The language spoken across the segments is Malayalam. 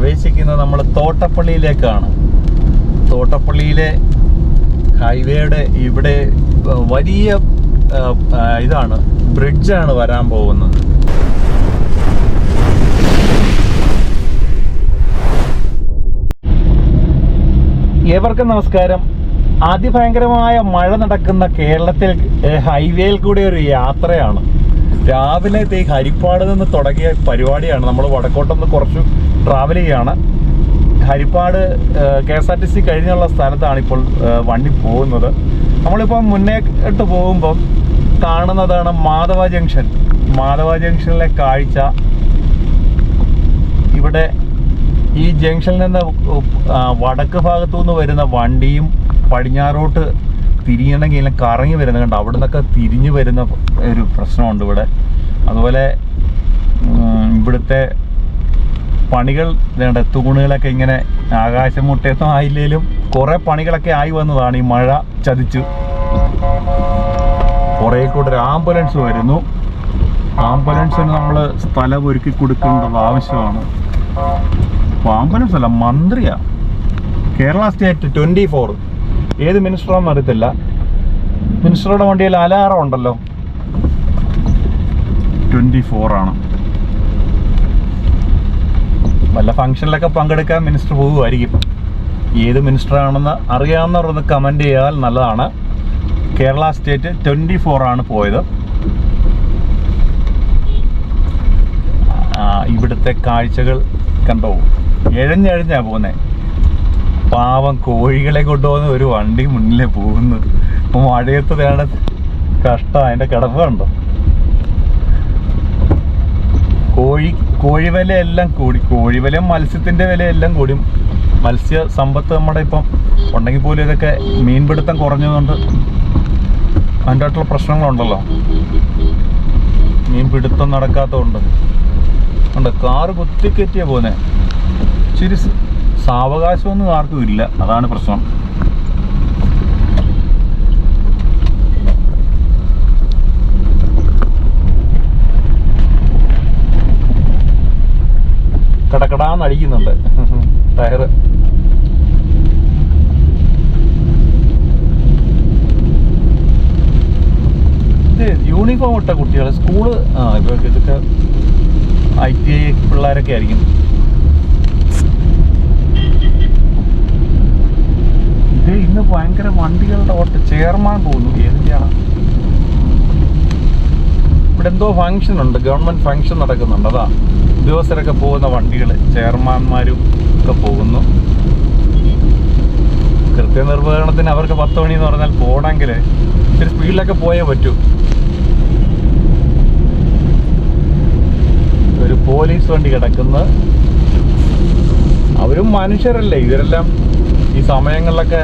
പ്രവേശിക്കുന്നത് നമ്മൾ തോട്ടപ്പള്ളിയിലേക്കാണ്. തോട്ടപ്പള്ളിയിലെ ഹൈവേയുടെ ഇവിടെ വലിയ ഇതാണ്, ബ്രിഡ്ജാണ് വരാൻ പോകുന്നത്. ഏവർക്കും നമസ്കാരം. അതിഭയങ്കരമായ മഴ നടക്കുന്ന കേരളത്തിൽ ഹൈവേയിൽ കൂടെ ഒരു യാത്രയാണ്. രാവിലെ ഹരിപ്പാട് നിന്ന് തുടങ്ങിയ പരിപാടിയാണ്. നമ്മൾ വടക്കോട്ടുനിന്ന് കുറച്ച് ട്രാവൽ ചെയ്യുകയാണ്. ഹരിപ്പാട് KSRTC കഴിഞ്ഞുള്ള സ്ഥലത്താണ് ഇപ്പോൾ വണ്ടി പോകുന്നത്. നമ്മളിപ്പോൾ മുന്നേട്ട് പോകുമ്പം കാണുന്നതാണ് മാധവ ജംഗ്ഷൻ. മാധവ ജംഗ്ഷനിലെ കാഴ്ച. ഇവിടെ ഈ ജംഗ്ഷനിൽ നിന്ന് വടക്ക് ഭാഗത്തു നിന്ന് വരുന്ന വണ്ടിയും പടിഞ്ഞാറോട്ട് തിരിയണമെങ്കിൽ കറങ്ങി വരുന്നത് കണ്ട് അവിടെ നിന്നൊക്കെ തിരിഞ്ഞു വരുന്ന ഒരു പ്രശ്നമുണ്ട് ഇവിടെ. അതുപോലെ ഇവിടുത്തെ പണികൾ വേണ്ട തൂണുകളൊക്കെ ഇങ്ങനെ ആകാശം മുട്ടയൊന്നും ആയില്ലേലും കുറേ പണികളൊക്കെ ആയി വന്നതാണ്. ഈ മഴ ചതിച്ചു. കുറേ കൂടെ ഒരു ആംബുലൻസ് വരുന്നു. ആംബുലൻസിന് നമ്മൾ സ്ഥലം ഒരുക്കി കൊടുക്കേണ്ടത് ആവശ്യമാണ്. ആംബുലൻസ് അല്ല, മന്ത്രിയാ. കേരള സ്റ്റേറ്റ് 24. ഏത് മിനിസ്റ്ററാണെന്ന് അറിയത്തില്ല. മിനിസ്റ്ററുടെ വണ്ടിയിൽ അലാറം ഉണ്ടല്ലോ. 24 ആണ്. വല്ല ഫംഗ്ഷനിലൊക്കെ പങ്കെടുക്കാൻ മിനിസ്റ്റർ പോകുമായിരിക്കും. ഏത് മിനിസ്റ്ററാണെന്ന് അറിയാവുന്നവരൊന്ന് കമൻറ്റ് ചെയ്താൽ നല്ലതാണ്. കേരള സ്റ്റേറ്റ് 24 ആണ് പോയത്. ഇവിടുത്തെ കാഴ്ചകൾ കണ്ടോ, എഴഞ്ഞെഴഞ്ഞാണ് പോകുന്നത്. പാവം കോഴികളെ കൊണ്ടുപോകുന്ന ഒരു വണ്ടി മുന്നിലേ പോകുന്നത്. മഴയത്തതാണ് കഷ്ടം. അതിൻ്റെ കിടപ്പ് കണ്ടോ. കോഴി വിലയെല്ലാം കൂടി. കോഴി വിലയും മത്സ്യത്തിൻ്റെ വിലയെല്ലാം കൂടി. മത്സ്യ സമ്പത്ത് നമ്മുടെ ഇപ്പം ഉണ്ടെങ്കിൽ പോലും ഇതൊക്കെ മീൻപിടുത്തം കുറഞ്ഞതുകൊണ്ട് അതിൻ്റെ ആയിട്ടുള്ള പ്രശ്നങ്ങളുണ്ടല്ലോ. മീൻപിടുത്തം നടക്കാത്തതുകൊണ്ട് ഉണ്ട്. കാറ് കുത്തിക്കയറ്റിയാണ് പോകുന്നത്. ഇച്ചിരി സാവകാശമൊന്നും ആർക്കും ഇല്ല. അതാണ് പ്രശ്നം. കടക്കടാന്ന് അടിക്കുന്നുണ്ട് ടയറ്. ഇത് യൂണിഫോം ഇട്ട കുട്ടികൾ സ്കൂള് ഇവർക്ക് ഇതൊക്കെ ITI പിള്ളേരൊക്കെ ആയിരിക്കും. ഇത് ഇന്ന് ഭയങ്കര വണ്ടികളുടെ ഓട്ടം. ചെയർമാൻ പോകുന്നു. ഏതിൻ്റെയാണ്? ഇവിടെ എന്തോ ഫംഗ്ഷൻ ഉണ്ട്, ഗവൺമെൻറ് ഫംഗ്ഷൻ നടക്കുന്നുണ്ട്. അതാ ഉദ്യോഗസ്ഥരൊക്കെ പോകുന്ന വണ്ടികൾ, ചെയർമാന്മാരും ഒക്കെ പോകുന്നു. കൃത്യനിർവഹണത്തിന് അവർക്ക് 10 മണി എന്ന് പറഞ്ഞാൽ പോകണമെങ്കിൽ ഇത്തിരി സ്പീഡിലൊക്കെ പോയേ പറ്റൂ. ഒരു പോലീസ് വണ്ടി കിടക്കുന്നത്. അവരും മനുഷ്യരല്ലേ. ഇവരെല്ലാം ഈ സമയങ്ങളിലൊക്കെ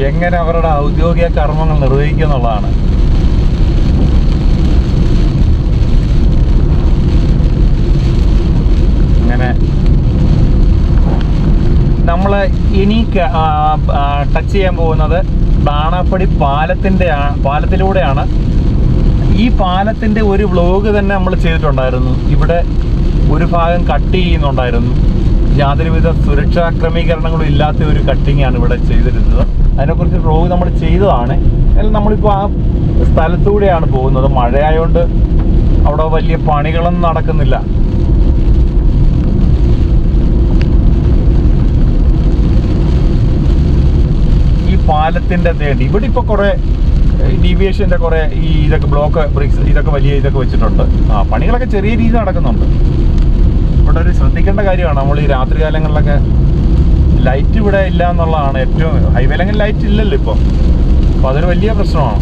എങ്ങനെ അവരുടെ ഔദ്യോഗിക കർമ്മങ്ങൾ നിർവഹിക്കുക എന്നുള്ളതാണ്. അങ്ങനെ നമ്മൾ ഇനി ടച്ച് ചെയ്യാൻ പോകുന്നത് ദാണാപ്പടി പാലത്തിലൂടെയാണ്. ഈ പാലത്തിൻ്റെ ഒരു വ്ലോഗ് തന്നെ നമ്മൾ ചെയ്തിട്ടുണ്ടായിരുന്നു. ഇവിടെ ഒരു ഭാഗം കട്ട് ചെയ്യുന്നുണ്ടായിരുന്നു. യാതൊരുവിധ സുരക്ഷാ ക്രമീകരണങ്ങളും ഇല്ലാത്ത ഒരു കട്ടിങ്ങാണ് ഇവിടെ ചെയ്തിരുന്നത്. അതിനെക്കുറിച്ച് വ്ലോഗ് നമ്മൾ ചെയ്തതാണ്. അതിൽ നമ്മളിപ്പോൾ ആ സ്ഥലത്തൂടെയാണ് പോകുന്നത്. മഴയായതുകൊണ്ട് അവിടെ വലിയ പണികളൊന്നും നടക്കുന്നില്ല. ഈ പാലത്തിൻ്റെ ഇവിടെ ഇപ്പോൾ കുറേ ഡീവിയേഷൻ്റെ കുറേ ഈ ഇതൊക്കെ ബ്ലോക്ക് ബ്രിക്സ് ഇതൊക്കെ വലിയ ഇതൊക്കെ വെച്ചിട്ടുണ്ട്. പണികളൊക്കെ ചെറിയ രീതിയിൽ നടക്കുന്നുണ്ട്. ഇവിടെ ഒരു ശ്രദ്ധിക്കേണ്ട കാര്യമാണ്. നമ്മൾ ഈ രാത്രി കാലങ്ങളിലൊക്കെ ലൈറ്റ് ഇവിടെ ഇല്ല എന്നുള്ളതാണ് ഏറ്റവും. ഹൈവേയിലെങ്കിൽ ലൈറ്റ് ഇല്ലല്ലോ ഇപ്പോൾ. അപ്പോൾ അതൊരു വലിയ പ്രശ്നമാണ്.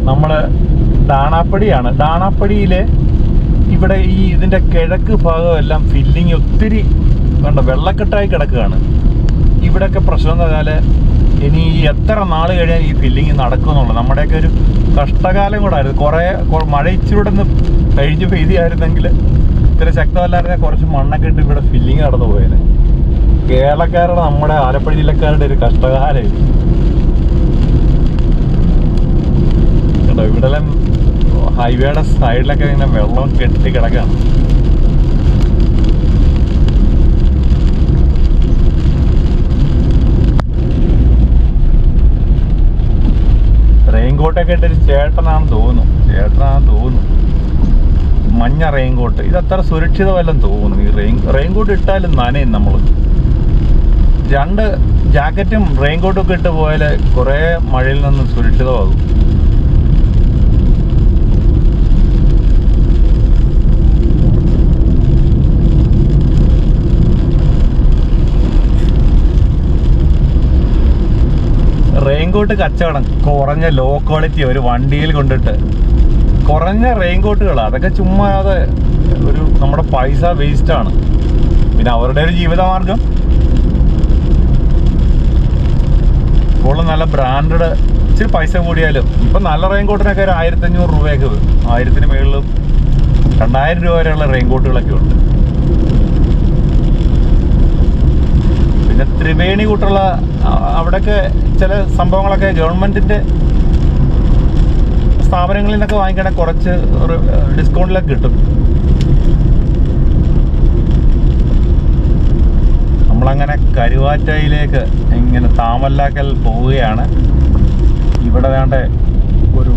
നമ്മൾ ദാണാപ്പടിയാണ്. ദാണാപ്പടിയിൽ ഇവിടെ ഈ ഇതിൻ്റെ കിഴക്ക് ഭാഗമെല്ലാം ഫില്ലിങ് ഒത്തിരി കണ്ട വെള്ളക്കെട്ടായി കിടക്കുകയാണ്. ഇവിടെയൊക്കെ പ്രശ്നം എന്ന് പറഞ്ഞാൽ ഇനി എത്ര നാൾ കഴിഞ്ഞാൽ ഈ ഫില്ലിങ് നടക്കുമെന്നുള്ളത് നമ്മുടെയൊക്കെ ഒരു കഷ്ടകാലം കൂടായിരുന്നു. കുറേ മഴ ഇച്ചിരൂടെ ഒന്ന് കഴിഞ്ഞ് പെയ്തിയായിരുന്നെങ്കിൽ ഇത്ര ശക്തമല്ലായിരുന്നെങ്കിൽ കുറച്ച് മണ്ണൊക്കെ ഇട്ട് ഇവിടെ ഫില്ലിങ് നടന്നു പോയത്. കേരളക്കാരുടെ, നമ്മുടെ ആലപ്പുഴ ജില്ലക്കാരുടെ ഒരു കഷ്ടകാലം. കേട്ടോ, ഇവിടെ ഹൈവേയുടെ സൈഡിലൊക്കെ ഇങ്ങനെ വെള്ളം കെട്ടി കിടക്കുകയാണ്. റെയിൻകോട്ടൊക്കെ ഇട്ടൊരു ചേട്ടനാണെന്ന് തോന്നുന്നു. മഞ്ഞ റെയിൻകോട്ട്. ഇത് അത്ര സുരക്ഷിതമല്ലെന്ന് തോന്നുന്നു. ഈ റെയിൻകോട്ട് ഇട്ടാലും നനയും നമ്മൾ. 2 ജാക്കറ്റും റെയിൻകോട്ടും ഒക്കെ ഇട്ട് പോയാൽ കുറേ മഴയിൽ നിന്ന് സുരക്ഷിതമാകും. റെയിൻകോട്ട് കച്ചവടം കുറഞ്ഞ ലോ ക്വാളിറ്റി ഒരു വണ്ടിയിൽ കൊണ്ടിട്ട് കുറഞ്ഞ റെയിൻകോട്ടുകൾ, അതൊക്കെ ചുമ്മാതെ ഒരു നമ്മുടെ പൈസ വേസ്റ്റാണ്. പിന്നെ അവരുടെ ഒരു ജീവിതമാർഗം. ഇപ്പോൾ നല്ല ബ്രാൻഡഡ് ഇച്ചിരി പൈസ കൂടിയാലും ഇപ്പം നല്ല റെയിൻകോട്ടിനൊക്കെ ഒരു 1500 രൂപയൊക്കെ, 1000-ന് മുകളിലും 2000 രൂപ വരെയുള്ള റെയിൻകോട്ടുകളൊക്കെ ഉണ്ട്. പിന്നെ ത്രിവേണി കൂട്ടുള്ള അവിടെയൊക്കെ ചില സംഭവങ്ങളൊക്കെ ഗവൺമെൻറ്റിൻ്റെ സ്ഥാപനങ്ങളിൽ നിന്നൊക്കെ വാങ്ങിക്കണമെങ്കിൽ കുറച്ച് ഡിസ്കൗണ്ടിലൊക്കെ കിട്ടും. നമ്മളങ്ങനെ കരുവാറ്റയിലേക്ക് ഇങ്ങനെ താമല്ലാക്കൽ പോവുകയാണ്. ഇവിടെ വേണ്ട ഒരു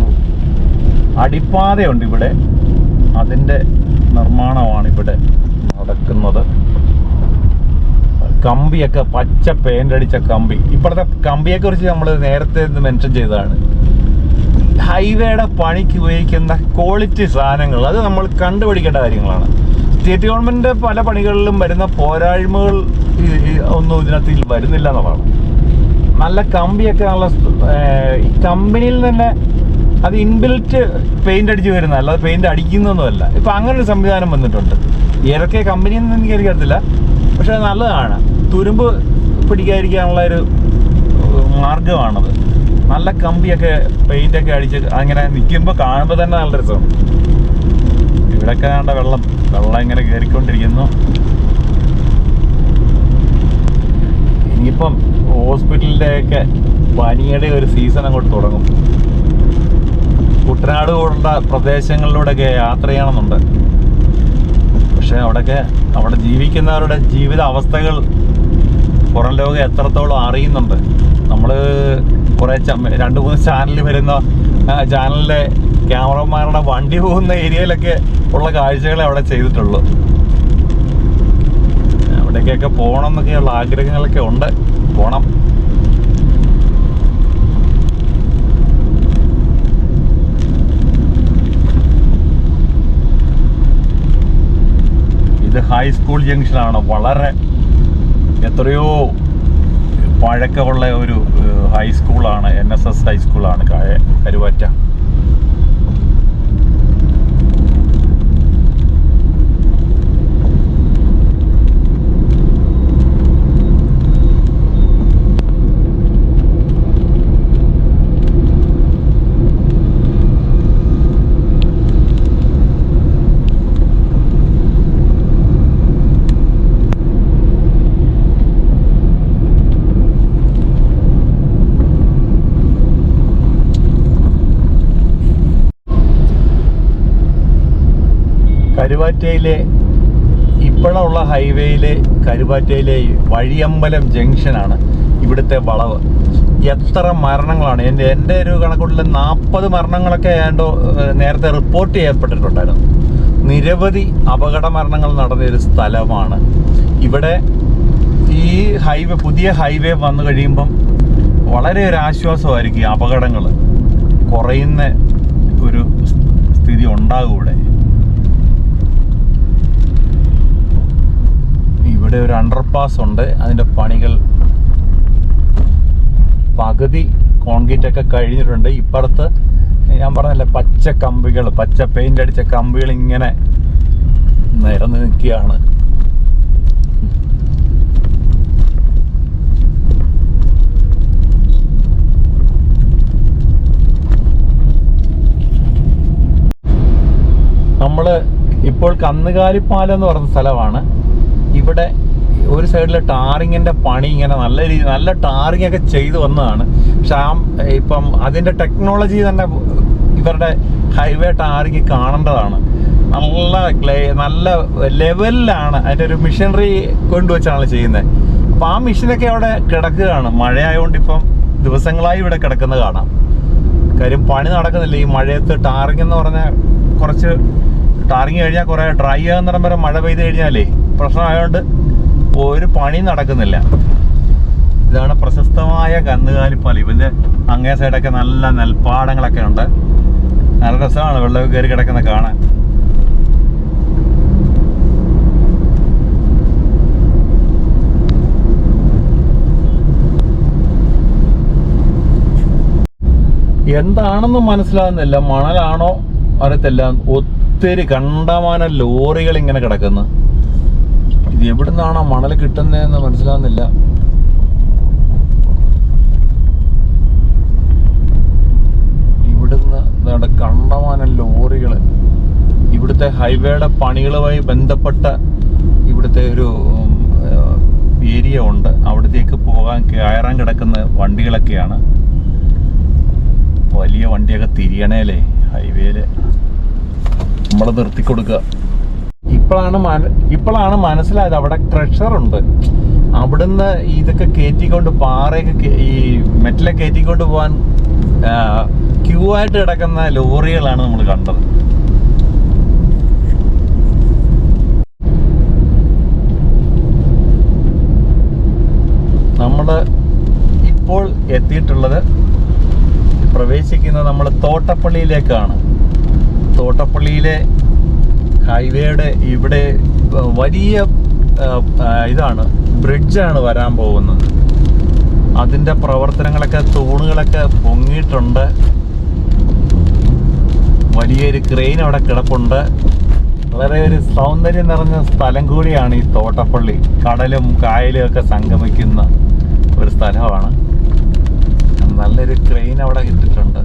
അടിപ്പാതയുണ്ട് ഇവിടെ, അതിൻ്റെ നിർമ്മാണമാണ് ഇവിടെ നടക്കുന്നത്. കമ്പിയൊക്കെ പച്ച പെയിൻ്റ് അടിച്ച കമ്പി. ഇപ്പോഴത്തെ കമ്പിയെക്കുറിച്ച് നമ്മൾ നേരത്തെ മെൻഷൻ ചെയ്തതാണ്. ഹൈവേയുടെ പണിക്ക് ഉപയോഗിക്കുന്ന ക്വാളിറ്റി സാധനങ്ങൾ, അത് നമ്മൾ കണ്ടുപിടിക്കേണ്ട കാര്യങ്ങളാണ്. സ്റ്റേറ്റ് ഗവൺമെൻറ് പല പണികളിലും വരുന്ന പോരായ്മകൾ ഒന്നും ഇതിനകത്ത് വരുന്നില്ല എന്നുള്ളതാണ്. നല്ല കമ്പിയൊക്കെ നല്ല ഈ കമ്പനിയിൽ തന്നെ അത് ഇൻബിൽറ്റ് പെയിൻ്റ് അടിച്ച് വരുന്ന, അല്ലാതെ പെയിൻ്റ് അടിക്കുന്നൊന്നുമല്ല. ഇപ്പം അങ്ങനൊരു സംവിധാനം വന്നിട്ടുണ്ട്. ഏതൊക്കെ കമ്പനിയിൽ നിന്ന് എനിക്കറിയത്തില്ല, പക്ഷെ നല്ലതാണ്. തുരുമ്പ് പിടിക്കാതിരിക്കാനുള്ള ഒരു മാർഗമാണത്. നല്ല കമ്പിയൊക്കെ പെയിൻ്റൊക്കെ അടിച്ച് അങ്ങനെ നിൽക്കുമ്പോൾ കാണുമ്പോൾ തന്നെ നല്ല രസമാണ്. ഇവിടെയൊക്കെ വേണ്ട വെള്ളം ഇങ്ങനെ കയറിക്കൊണ്ടിരിക്കുന്നു. ഇനിയിപ്പം ഹോസ്പിറ്റലിൻ്റെയൊക്കെ പനിയുടെ ഒരു സീസൺ അങ്ങോട്ട് തുടങ്ങും. കുട്ടനാട് പോലുള്ള പ്രദേശങ്ങളിലൂടെയൊക്കെ യാത്ര ചെയ്യണമെന്നുണ്ട്. പക്ഷെ അവിടെ ജീവിക്കുന്നവരുടെ ജീവിത അവസ്ഥകൾ പുറം ലോകം എത്രത്തോളം അറിയുന്നുണ്ട്. നമ്മൾ കുറേ 2-3 ചാനലിൽ വരുന്ന ചാനലിലെ ക്യാമറമാരുടെ വണ്ടി പോകുന്ന ഏരിയയിലൊക്കെ ഉള്ള കാഴ്ചകളെ അവിടെ ചെയ്തിട്ടുള്ളൂ. അവിടേക്കൊക്കെ പോകണം എന്നൊക്കെയുള്ള ആഗ്രഹങ്ങളൊക്കെ ഉണ്ട്. പോകണം. ഇത് ഹൈസ്കൂൾ ജംഗ്ഷനാണ്. വളരെ എത്രയോ പഴക്കമുള്ള ഒരു ഹൈസ്കൂളാണ്. NSS ഹൈസ്കൂളാണ് കരുവാറ്റ. കരുവാറ്റയിലെ ഇപ്പോഴുള്ള ഹൈവേയിലെ കരുവാറ്റയിലെ വഴിയമ്പലം ജംഗ്ഷനാണ് ഇവിടുത്തെ വളവ്. എത്ര മരണങ്ങളാണ്! എൻ്റെ ഒരു കണക്കൂട്ടിൽ 40 മരണങ്ങളൊക്കെ ഏണ്ടോ നേരത്തെ റിപ്പോർട്ട് ചെയ്യപ്പെട്ടിട്ടുണ്ടായിരുന്നു. നിരവധി അപകട മരണങ്ങൾ നടന്നൊരു സ്ഥലമാണ് ഇവിടെ. ഈ പുതിയ ഹൈവേ വന്നു കഴിയുമ്പം വളരെ ഒരു ആശ്വാസമായിരിക്കും. ഈ അപകടങ്ങൾ കുറയുന്ന ഒരു സ്ഥിതി ഉണ്ടാകും ഇവിടെ. ഇവിടെ ഒരു അണ്ടർപാസ് ഉണ്ട്. അതിൻ്റെ പണികൾ പകുതി കോൺക്രീറ്റൊക്കെ കഴിഞ്ഞിട്ടുണ്ട്. ഇപ്പുറത്ത് ഞാൻ പറഞ്ഞില്ല, പച്ച പെയിൻ്റ് അടിച്ച കമ്പികൾ ഇങ്ങനെ നിരന്ന് നിൽക്കുകയാണ്. നമ്മൾ ഇപ്പോൾ കന്നുകാലിപ്പാലം എന്ന് പറയുന്ന സ്ഥലമാണ്. ഇവിടെ ഒരു സൈഡിൽ ടാറിങ്ങിൻ്റെ പണി ഇങ്ങനെ നല്ല ടാറിങ് ഒക്കെ ചെയ്തു വന്നതാണ്. പക്ഷെ ഇപ്പം അതിൻ്റെ ടെക്നോളജി തന്നെ ഇവരുടെ ഹൈവേ ടാറിങ് കാണേണ്ടതാണ്. നല്ല ലെവലിലാണ് അതിൻ്റെ ഒരു മെഷീനറി കൊണ്ടുവച്ചാണ് ചെയ്യുന്നത്. അപ്പം ആ മെഷീനൊക്കെ അവിടെ കിടക്കുകയാണ്. മഴയായതുകൊണ്ട് ഇപ്പം ദിവസങ്ങളായി ഇവിടെ കിടക്കുന്നത് കാണാം. കാര്യം പണി നടക്കുന്നില്ല ഈ മഴയത്ത്. ടാറിങ് എന്ന് പറഞ്ഞാൽ കുറച്ച് ടാറിങ് കഴിഞ്ഞാൽ കുറേ ഡ്രൈ ആകുന്നിടം വരെ മഴ പെയ്ത് കഴിഞ്ഞാലേ പ്രശ്നമായതുകൊണ്ട് ഒരു പണി നടക്കുന്നില്ല. ഇതാണ് പ്രശസ്തമായ കന്നുകാലിപ്പാലം. ഇതിൻ്റെ അങ്ങേ സൈഡൊക്കെ നല്ല നെൽപ്പാടങ്ങളൊക്കെ ഉണ്ട്. നല്ല രസമാണ് വെള്ളമൊക്കെ കയറി കിടക്കുന്ന കാണാൻ. എന്താണെന്ന് മനസ്സിലാകുന്നില്ല. മണലാണോ അറിയത്തില്ല. ഒത്തിരി കണ്ടമാന ലോറികൾ ഇങ്ങനെ കിടക്കുന്നു. ഇത് എവിടെ നിന്നാണോ മണൽ കിട്ടുന്നതെന്ന് മനസ്സിലാകുന്നില്ല. ഇവിടുന്ന് കണ്ടമാന ലോറികൾ ഇവിടുത്തെ ഹൈവേയുടെ പണികളുമായി ബന്ധപ്പെട്ട ഇവിടുത്തെ ഒരു ഏരിയ ഉണ്ട്. അവിടത്തേക്ക് കയറാൻ കിടക്കുന്ന വണ്ടികളൊക്കെയാണ്. വലിയ വണ്ടിയൊക്കെ തിരിയണേലേ ഹൈവേയില് നമ്മൾ നിർത്തിക്കൊടുക്കുക. ഇപ്പോഴാണ് മനസ്സിലായത് അവിടെ ക്രഷറുണ്ട്. അവിടുന്ന് ഇതൊക്കെ കയറ്റിക്കൊണ്ട് പാറയൊക്കെ ഈ മെറ്റലെ കയറ്റിക്കൊണ്ട് പോകാൻ ക്യൂ ആയിട്ട് കിടക്കുന്ന ലോറികളാണ് നമ്മൾ കണ്ടത്. നമ്മൾ ഇപ്പോൾ എത്തിയിട്ടുള്ളത് പ്രവേശിക്കുന്നത് നമ്മൾ തോട്ടപ്പള്ളിയിലേക്കാണ്. തോട്ടപ്പള്ളിയിലെ ഹൈവേയുടെ ഇവിടെ വലിയ ഇതാണ് ബ്രിഡ്ജാണ് വരാൻ പോകുന്നത്. അതിൻ്റെ പ്രവർത്തനങ്ങളൊക്കെ തൂണുകളൊക്കെ പൊങ്ങിയിട്ടുണ്ട്. വലിയൊരു ക്രെയിൻ അവിടെ കിടപ്പുണ്ട്. വളരെ ഒരു സൗന്ദര്യം നിറഞ്ഞ സ്ഥലം കൂടിയാണ് ഈ തോട്ടപ്പള്ളി. കടലും കായലും ഒക്കെ സംഗമിക്കുന്ന ഒരു സ്ഥലമാണ്. നല്ലൊരു ക്രെയിൻ അവിടെ ഇട്ടിട്ടുണ്ട്.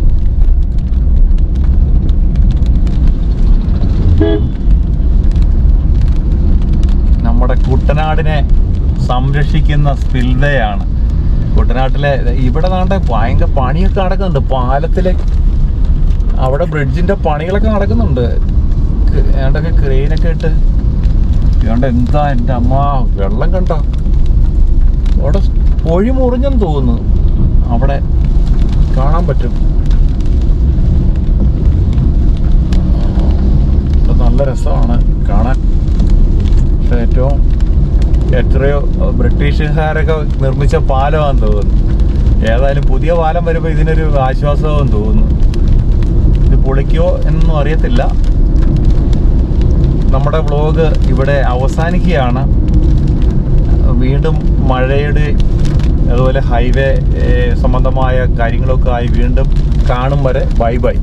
നമ്മുടെ കുട്ടനാടിനെ സംരക്ഷിക്കുന്ന സ്പിൽവേ ആണ്. കുട്ടനാട്ടിലെ ഇവിടെ നാട്ടെ ഭയങ്കര പണിയൊക്കെ നടക്കുന്നുണ്ട്. പാലത്തിലെ അവിടെ ബ്രിഡ്ജിന്റെ പണികളൊക്കെ നടക്കുന്നുണ്ട്. ഏണ്ടൊക്കെ ക്രെയിനൊക്കെ ഇട്ട് ഏണ്ട എന്താ എൻ്റെ അമ്മ വെള്ളം കണ്ടോ? അവിടെ പൊഴി മുറിഞ്ഞെന്ന് തോന്നുന്നു. അവിടെ കാണാൻ പറ്റും. നല്ല രസമാണ് കാണാൻ. പക്ഷെ എത്രയോ ബ്രിട്ടീഷുകാരൊക്കെ നിർമ്മിച്ച പാലമാണെന്ന് തോന്നുന്നു. ഏതായാലും പുതിയ പാലം വരുമ്പോൾ ഇതിനൊരു ആശ്വാസവും തോന്നുന്നു. ഇത് പൊളിക്കോ എന്നൊന്നും അറിയത്തില്ല. നമ്മുടെ വ്ലോഗ് ഇവിടെ അവസാനിക്കുകയാണ്. വീണ്ടും മഴയുടെ അതുപോലെ ഹൈവേ സംബന്ധമായ കാര്യങ്ങളൊക്കെ ആയി വീണ്ടും കാണും വരെ ബൈ ബൈ.